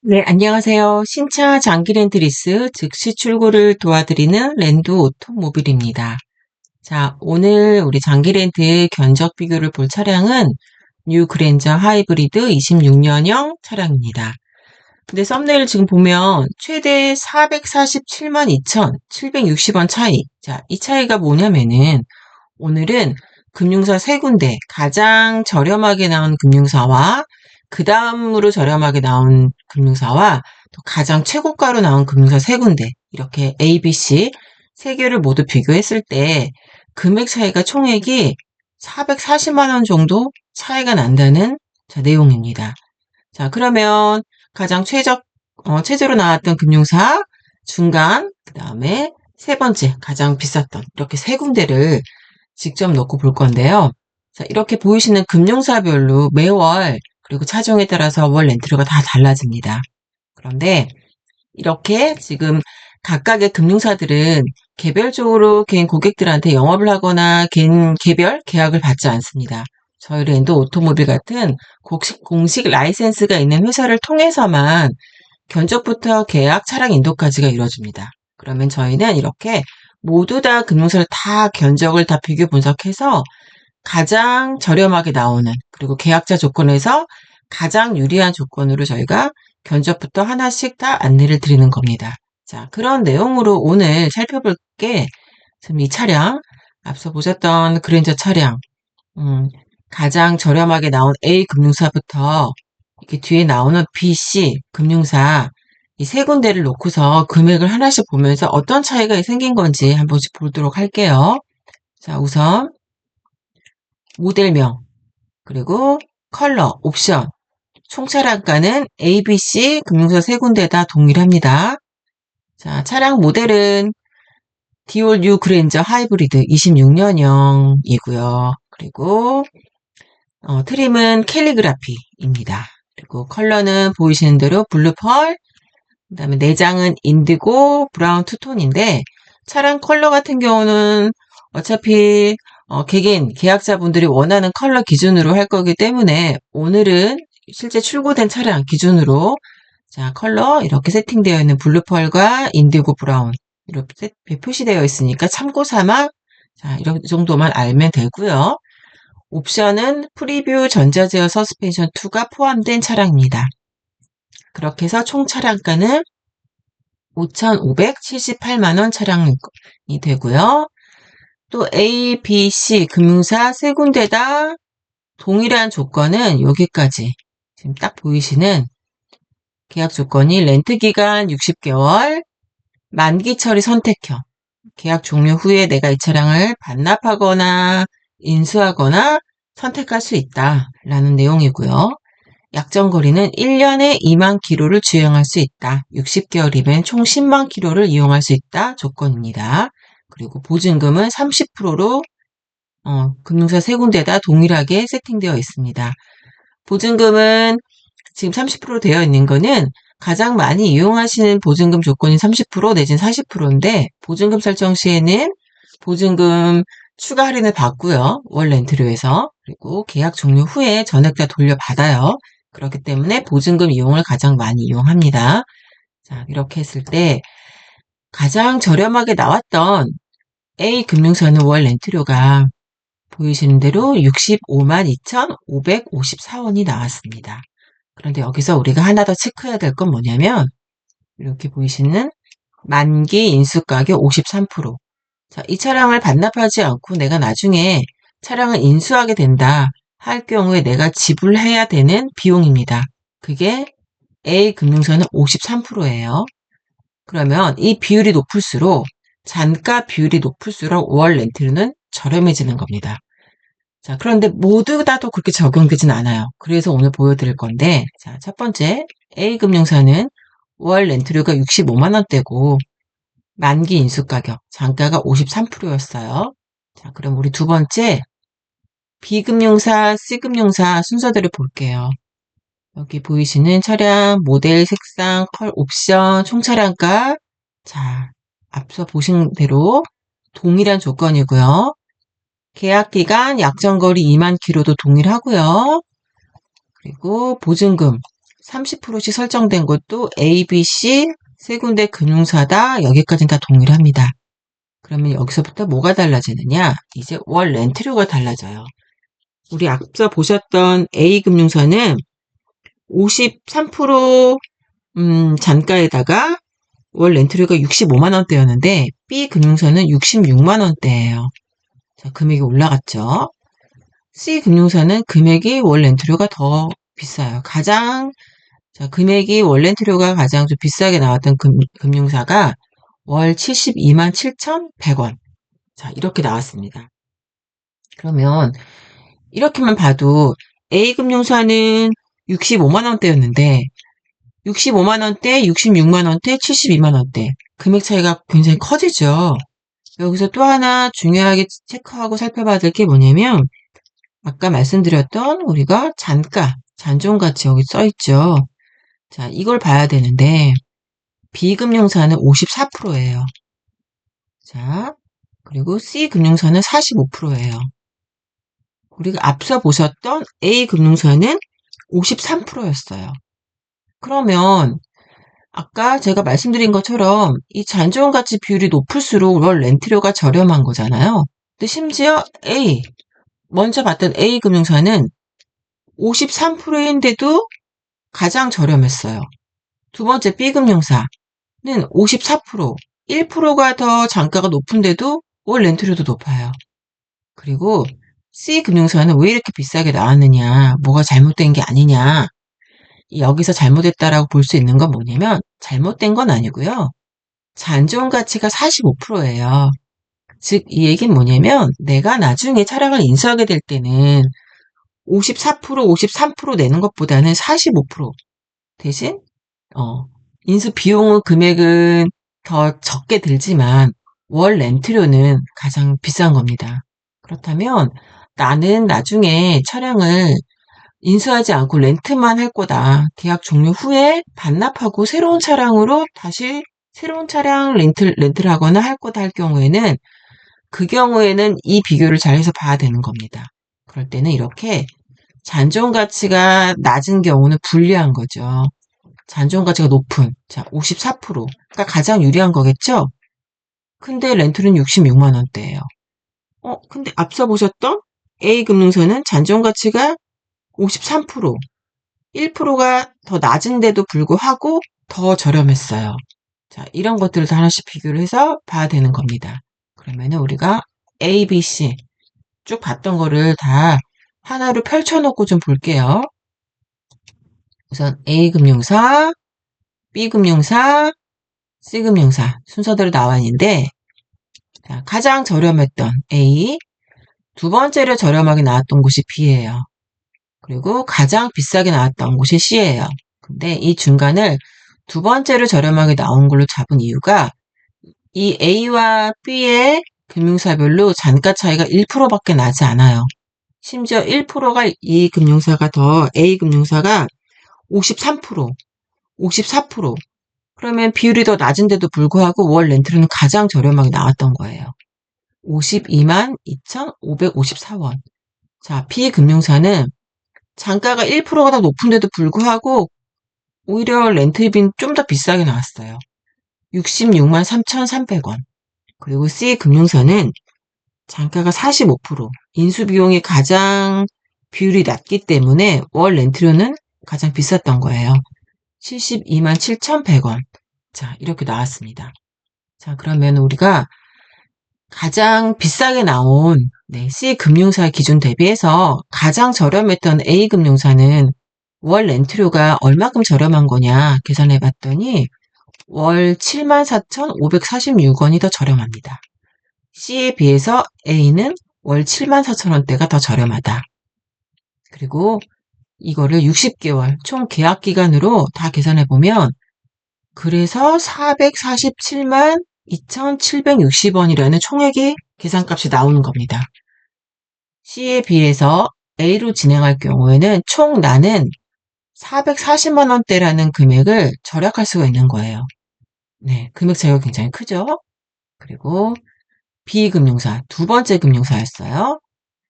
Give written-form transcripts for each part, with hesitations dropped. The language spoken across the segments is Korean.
네, 안녕하세요. 신차 장기 렌트리스 즉시 출고를 도와드리는 랜드 오토모빌입니다. 자, 오늘 우리 장기 렌트 견적 비교를 볼 차량은 뉴 그랜저 하이브리드 26년형 차량입니다. 근데 썸네일 지금 보면 최대 447만 2,760원 차이. 자, 이 차이가 뭐냐면은 오늘은 금융사 세 군데, 가장 저렴하게 나온 금융사와 그 다음으로 저렴하게 나온 금융사와 또 가장 최고가로 나온 금융사 세 군데, 이렇게 A, B, C 세 개를 모두 비교했을 때 금액 차이가 총액이 440만 원 정도 차이가 난다는 내용입니다. 자, 그러면 가장 최저로 나왔던 금융사, 중간, 그 다음에 세 번째, 가장 비쌌던 이렇게 세 군데를 직접 넣고 볼 건데요. 자, 이렇게 보이시는 금융사별로 매월 그리고 차종에 따라서 월 렌트료가 다 달라집니다. 그런데 이렇게 지금 각각의 금융사들은 개별적으로 개인 고객들한테 영업을 하거나 개별 계약을 받지 않습니다. 저희 랜드 오토모빌 같은 공식 라이센스가 있는 회사를 통해서만 견적부터 계약, 차량 인도까지가 이루어집니다. 그러면 저희는 이렇게 모두 다 금융사를 다 견적을 다 비교 분석해서 가장 저렴하게 나오는, 그리고 계약자 조건에서 가장 유리한 조건으로 저희가 견적부터 하나씩 다 안내를 드리는 겁니다. 자, 그런 내용으로 오늘 살펴볼 게 지금 이 차량, 앞서 보셨던 그랜저 차량, 가장 저렴하게 나온 A 금융사부터 이렇게 뒤에 나오는 B, C 금융사 이 세 군데를 놓고서 금액을 하나씩 보면서 어떤 차이가 생긴 건지 한 번씩 보도록 할게요. 자, 우선 모델명, 그리고 컬러, 옵션, 총 차량가는 A, B, C 금융사 세 군데 다 동일합니다. 자, 차량 모델은 디올 뉴 그랜저 하이브리드 26년형이고요. 그리고 트림은 캘리그라피입니다. 그리고 컬러는 보이시는 대로 블루 펄, 그 다음에 내장은 인디고 브라운 투톤인데 차량 컬러 같은 경우는 어차피 개개인 계약자분들이 원하는 컬러 기준으로 할 거기 때문에 오늘은 실제 출고된 차량 기준으로 자 컬러 이렇게 세팅되어 있는 블루 펄과 인디고 브라운 이렇게 표시되어 있으니까 참고 삼아 자 이런 정도만 알면 되고요. 옵션은 프리뷰 전자제어 서스펜션 2가 포함된 차량입니다. 그렇게 해서 총 차량가는 5,578만원 차량이 되고요. 또 A, B, C 금융사 세 군데 다 동일한 조건은 여기까지 지금 딱 보이시는 계약 조건이 렌트 기간 60개월, 만기 처리 선택형, 계약 종료 후에 내가 이 차량을 반납하거나 인수하거나 선택할 수 있다라는 내용이고요. 약정거리는 1년에 2만 킬로를 주행할 수 있다. 60개월이면 총 10만 킬로를 이용할 수 있다. 조건입니다. 그리고 보증금은 30%로 금융사 세 군데다 동일하게 세팅되어 있습니다. 보증금은 지금 30% 되어 있는 거는 가장 많이 이용하시는 보증금 조건이 30% 내지는 40%인데 보증금 설정 시에는 보증금 추가 할인을 받고요. 월 렌트료에서. 그리고 계약 종료 후에 전액 다 돌려받아요. 그렇기 때문에 보증금 이용을 가장 많이 이용합니다. 자, 이렇게 했을 때 가장 저렴하게 나왔던 A 금융사는 월 렌트료가 보이시는 대로 65만 2,554원이 나왔습니다. 그런데 여기서 우리가 하나 더 체크해야 될 건 뭐냐면 이렇게 보이시는 만기 인수가격 53%. 자, 이 차량을 반납하지 않고 내가 나중에 차량을 인수하게 된다 할 경우에 내가 지불해야 되는 비용입니다. 그게 A 금융사는 53%예요. 그러면 이 비율이 높을수록 잔가 비율이 높을수록 월 렌트료는 저렴해지는 겁니다. 자, 그런데 모두 다 또 그렇게 적용되진 않아요. 그래서 오늘 보여드릴 건데, 자, 첫 번째, A금융사는 월 렌트료가 65만 원대고, 만기 인수가격, 잔가가 53%였어요. 자, 그럼 우리 두 번째, B금융사, C금융사 순서대로 볼게요. 여기 보이시는 차량, 모델, 색상, 컬, 옵션, 총 차량가, 자, 앞서 보신 대로 동일한 조건이고요. 계약기간, 약정거리 2만 킬로도 동일하고요. 그리고 보증금 30%씩 설정된 것도 A, B, C 세 군데 금융사다. 여기까지는 다 동일합니다. 그러면 여기서부터 뭐가 달라지느냐? 이제 월 렌트료가 달라져요. 우리 앞서 보셨던 A금융사는 53% 잔가에다가 월 렌트료가 65만 원대였는데 B금융사는 66만 원대예요. 자, 금액이 올라갔죠. C금융사는 금액이 월 렌트료가 더 비싸요. 금액이 월 렌트료가 가장 좀 비싸게 나왔던 금융사가 월 72만 7,100원. 자, 이렇게 나왔습니다. 그러면 이렇게만 봐도 A금융사는 65만 원대였는데 65만 원대, 66만 원대, 72만 원대 금액 차이가 굉장히 커지죠. 여기서 또 하나 중요하게 체크하고 살펴봐야 될 게 뭐냐면 아까 말씀드렸던 우리가 잔존가치 여기 써있죠. 자, 이걸 봐야 되는데 B금융사는 54%예요. 자, 그리고 C금융사는 45%예요. 우리가 앞서 보셨던 A금융사는 53%였어요. 그러면 아까 제가 말씀드린 것처럼 이 잔존가치 비율이 높을수록 월 렌트료가 저렴한 거잖아요. 근데 심지어 먼저 봤던 A금융사는 53%인데도 가장 저렴했어요. 두 번째 B금융사는 54%, 1%가 더 단가가 높은데도 월 렌트료도 높아요. 그리고 C금융사는 왜 이렇게 비싸게 나왔느냐, 뭐가 잘못된 게 아니냐. 여기서 잘못했다라고 볼 수 있는 건 뭐냐면 잘못된 건 아니고요. 잔존가치가 45%예요. 즉, 이 얘기는 뭐냐면 내가 나중에 차량을 인수하게 될 때는 54%, 53% 내는 것보다는 45% 대신 인수 비용 금액은 더 적게 들지만 월 렌트료는 가장 비싼 겁니다. 그렇다면 나는 나중에 차량을 인수하지 않고 렌트만 할 거다. 계약 종료 후에 반납하고 새로운 차량으로 다시 새로운 차량 렌트를 하거나 할 거다 할 경우에는 그 경우에는 이 비교를 잘 해서 봐야 되는 겁니다. 그럴 때는 이렇게 잔존가치가 낮은 경우는 불리한 거죠. 잔존가치가 높은, 자, 54%가 가장 유리한 거겠죠? 근데 렌트는 66만 원대예요. 근데 앞서 보셨던 A금융사는 잔존가치가 53%, 1%가 더 낮은데도 불구하고 더 저렴했어요. 자, 이런 것들을 다 하나씩 비교를 해서 봐야 되는 겁니다. 그러면은 우리가 A, B, C 쭉 봤던 거를 다 하나로 펼쳐놓고 좀 볼게요. 우선 A금융사, B금융사, C금융사 순서대로 나와 있는데 자, 가장 저렴했던 A, 두 번째로 저렴하게 나왔던 곳이 B예요. 그리고 가장 비싸게 나왔던 곳이 C예요. 근데 이 중간을 두 번째로 저렴하게 나온 걸로 잡은 이유가 이 A와 B의 금융사별로 잔가 차이가 1%밖에 나지 않아요. 심지어 1%가 이 금융사가 더 A금융사가 53%, 54%. 그러면 비율이 더 낮은데도 불구하고 월 렌트료는 가장 저렴하게 나왔던 거예요. 52만 2,554원. 자, B금융사는 잔가가 1%가 더 높은데도 불구하고 오히려 렌트비는 좀 더 비싸게 나왔어요. 66만 3,300원. 그리고 C금융사는 잔가가 45%, 인수비용이 가장 비율이 낮기 때문에 월 렌트료는 가장 비쌌던 거예요. 72만 7,100원. 자, 이렇게 나왔습니다. 자, 그러면 우리가 가장 비싸게 나온 C금융사 기준 대비해서 가장 저렴했던 A금융사는 월 렌트료가 얼마큼 저렴한 거냐 계산해 봤더니 월 74,546원이 더 저렴합니다. C에 비해서 A는 월 74,000원대가 더 저렴하다. 그리고 이거를 60개월 총 계약 기간으로 다 계산해 보면 그래서 447만 2,760원이라는 총액의 계산값이 나오는 겁니다. C에 비해서 A로 진행할 경우에는 총 나는 440만 원대라는 금액을 절약할 수가 있는 거예요. 네, 금액 차이가 굉장히 크죠? 그리고 B금융사, 두 번째 금융사였어요.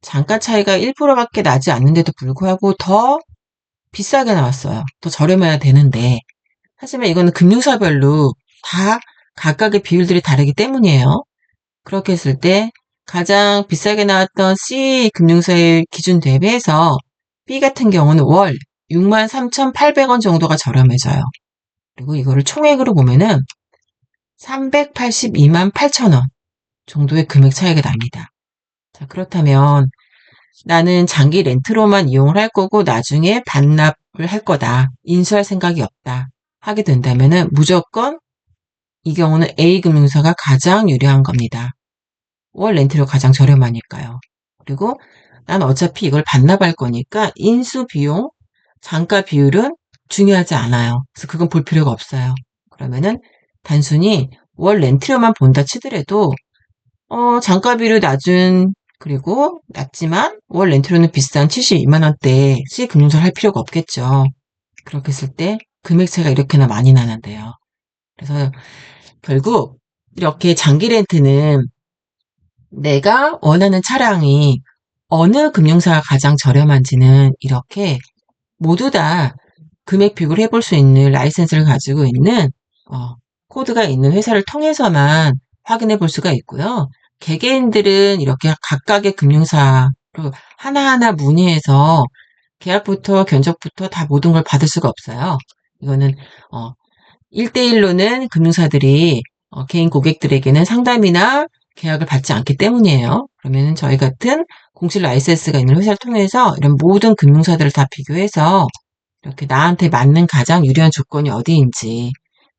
잔가 차이가 1%밖에 나지 않는데도 불구하고 더 비싸게 나왔어요. 더 저렴해야 되는데. 하지만 이거는 금융사별로 다 각각의 비율들이 다르기 때문이에요. 그렇게 했을 때 가장 비싸게 나왔던 C 금융사의 기준 대비해서 B 같은 경우는 월 63,800원 정도가 저렴해져요. 그리고 이거를 총액으로 보면은 382만 8천원 정도의 금액 차이가 납니다. 자, 그렇다면 나는 장기 렌트로만 이용을 할 거고 나중에 반납을 할 거다. 인수할 생각이 없다. 하게 된다면은 무조건 이 경우는 A 금융사가 가장 유리한 겁니다. 월 렌트료 가장 저렴하니까요. 그리고 난 어차피 이걸 반납할 거니까 인수 비용, 장가 비율은 중요하지 않아요. 그래서 그건 볼 필요가 없어요. 그러면은 단순히 월 렌트료만 본다 치더라도 장가 비율이 낮은 그리고 낮지만 월 렌트료는 비싼 72만 원대 C 금융사를 할 필요가 없겠죠. 그렇게 했을 때 금액 차이가 이렇게나 많이 나는데요. 그래서 결국 이렇게 장기 렌트는 내가 원하는 차량이 어느 금융사가 가장 저렴한지는 이렇게 모두 다 금액 비교를 해볼 수 있는 라이센스를 가지고 있는 코드가 있는 회사를 통해서만 확인해 볼 수가 있고요. 개개인들은 이렇게 각각의 금융사로 하나하나 문의해서 계약부터 견적부터 다 모든 걸 받을 수가 없어요. 이거는 1대1로는 금융사들이 개인 고객들에게는 상담이나 계약을 받지 않기 때문이에요. 그러면 저희 같은 공실 라이센스가 있는 회사를 통해서 이런 모든 금융사들을 다 비교해서 이렇게 나한테 맞는 가장 유리한 조건이 어디인지,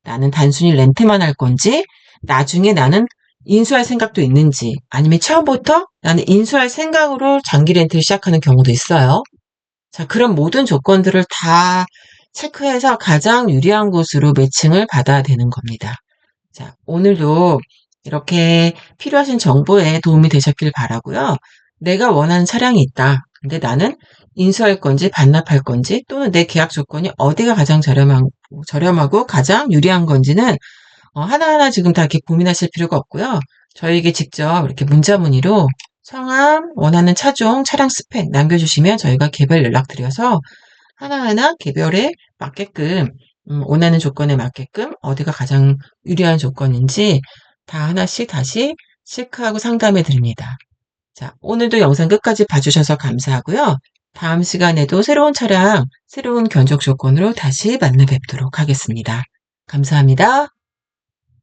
나는 단순히 렌트만 할 건지, 나중에 나는 인수할 생각도 있는지, 아니면 처음부터 나는 인수할 생각으로 장기 렌트를 시작하는 경우도 있어요. 자, 그런 모든 조건들을 다 체크해서 가장 유리한 곳으로 매칭을 받아야 되는 겁니다. 자, 오늘도 이렇게 필요하신 정보에 도움이 되셨길 바라고요. 내가 원하는 차량이 있다. 근데 나는 인수할 건지 반납할 건지 또는 내 계약 조건이 어디가 가장 저렴하고 가장 유리한 건지는 하나하나 지금 다 이렇게 고민하실 필요가 없고요. 저희에게 직접 이렇게 문자 문의로 성함, 원하는 차종, 차량 스펙 남겨주시면 저희가 개별 연락드려서 하나하나 개별에 맞게끔 원하는 조건에 맞게끔 어디가 가장 유리한 조건인지 다 하나씩 다시 체크하고 상담해 드립니다. 자, 오늘도 영상 끝까지 봐주셔서 감사하고요. 다음 시간에도 새로운 차량, 새로운 견적 조건으로 다시 만나 뵙도록 하겠습니다. 감사합니다.